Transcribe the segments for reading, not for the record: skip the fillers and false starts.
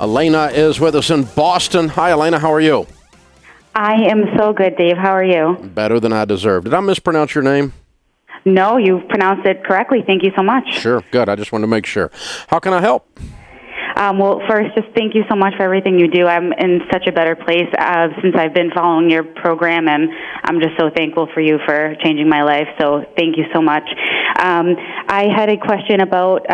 Elena is with us in Boston. Hi, Elena. How are you? I am so good, Dave. How are you? Better than I deserve. Did I mispronounce your name? No, you pronounced it correctly. Thank you so much. Sure. Good. I just wanted to make sure. How can I help? Well, first, just thank you so much for everything you do. I'm in such a better place since I've been following your program, and I'm just so thankful for you for changing my life. So thank you so much. I had a question about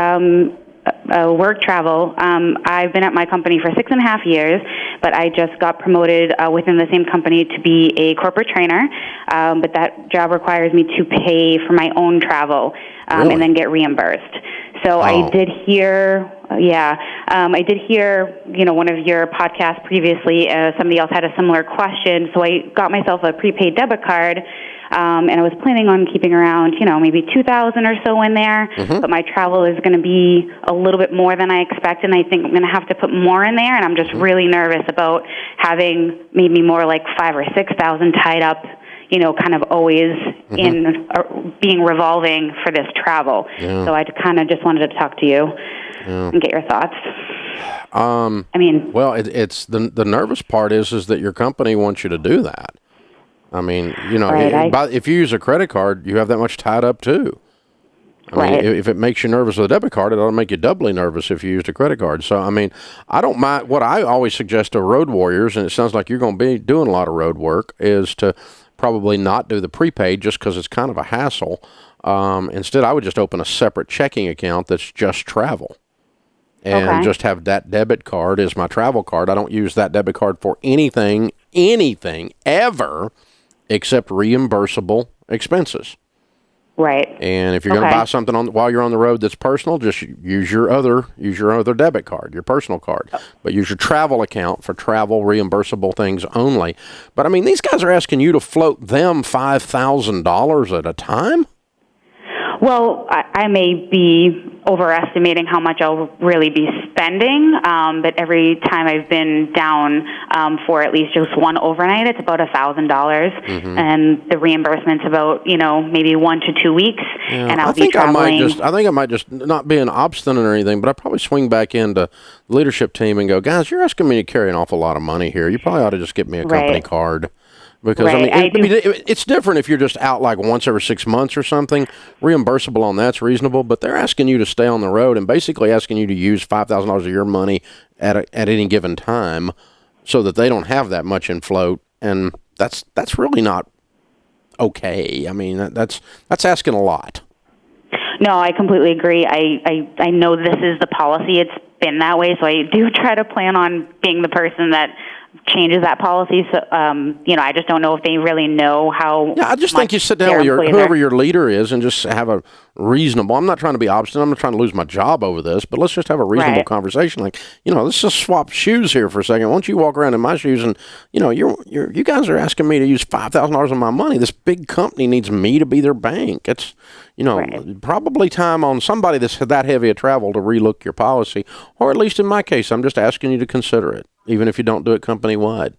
work travel. I've been at my company for 6.5 years, but I just got promoted within the same company to be a corporate trainer. But that job requires me to pay for my own travel Really? and then get reimbursed. So I did hear, I did hear, one of your podcasts previously. Somebody else had a similar question, so I got myself a prepaid debit card. And I was planning on keeping around, maybe $2,000 or so in there. Mm-hmm. But my travel is going to be a little bit more than I expect, and I think I'm going to have to put more in there. And I'm just really nervous about having maybe more like $5,000 or $6,000 tied up, kind of always in being revolving for this travel. Yeah. So I kind of just wanted to talk to you and get your thoughts. Well, it's the nervous part is that your company wants you to do that. I mean, if you use a credit card, you have that much tied up too. I mean, if it makes you nervous with a debit card, it'll make you doubly nervous if you used a credit card. So, I mean, I don't mind. What I always suggest to road warriors, and it sounds like you're going to be doing a lot of road work, is to probably not do the prepaid just because it's kind of a hassle. Instead, I would just open a separate checking account that's just travel. And just have that debit card as my travel card. I don't use that debit card for anything, ever, except reimbursable expenses. Right. And if you're going to buy something while you're on the road that's personal, just use your other debit card, your personal card. But use your travel account for travel reimbursable things only. But I mean, these guys are asking you to float them $5,000 at a time? Well, I may be overestimating how much I'll really be spending, but every time I've been down for at least just one overnight, it's about $1,000, and the reimbursement's about maybe 1 to 2 weeks, and I'll be traveling. I think I might just not be an obstinate or anything, but I'll probably swing back into the leadership team and go, guys, you're asking me to carry an awful lot of money here. You probably ought to just get me a company card. Because, it's different if you're just out like once every 6 months or something. Reimbursable on that's reasonable, but they're asking you to stay on the road and basically asking you to use $5,000 of your money at any given time so that they don't have that much in float. And that's really not okay. I mean, that's asking a lot. No, I completely agree. I know this is the policy. It's been that way, so I do try to plan on being the person that changes that policy. So, I just don't know if they really know how. Yeah, I just think you sit down with whoever your leader is and just have a reasonable. I'm not trying to be obstinate. I'm not trying to lose my job over this, but let's just have a reasonable conversation. Like, let's just swap shoes here for a second. Why don't you walk around in my shoes and, you guys are asking me to use $5,000 of my money. This big company needs me to be their bank. It's, probably time on somebody that's that heavy a travel to relook your policy, or at least in my case, I'm just asking you to consider it, even if you don't do it company-wide.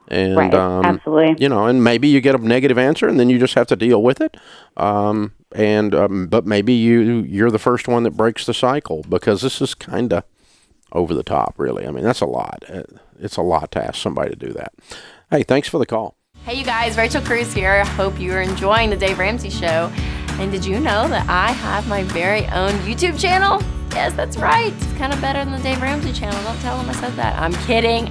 And, absolutely. And maybe you get a negative answer and then you just have to deal with it. But maybe you're the first one that breaks the cycle, because this is kind of over the top, really. I mean, that's a lot. It's a lot to ask somebody to do that. Hey, thanks for the call. Hey, you guys, Rachel Cruz here. Hope you are enjoying the Dave Ramsey Show. And did you know that I have my very own YouTube channel? Yes, that's right. It's kind of better than the Dave Ramsey channel. Don't tell them I said that. I'm kidding.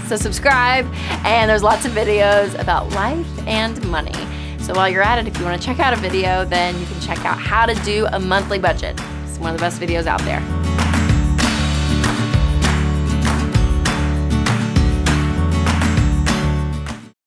So subscribe, and there's lots of videos about life and money. So while you're at it, if you want to check out a video, then you can check out how to do a monthly budget. It's one of the best videos out there.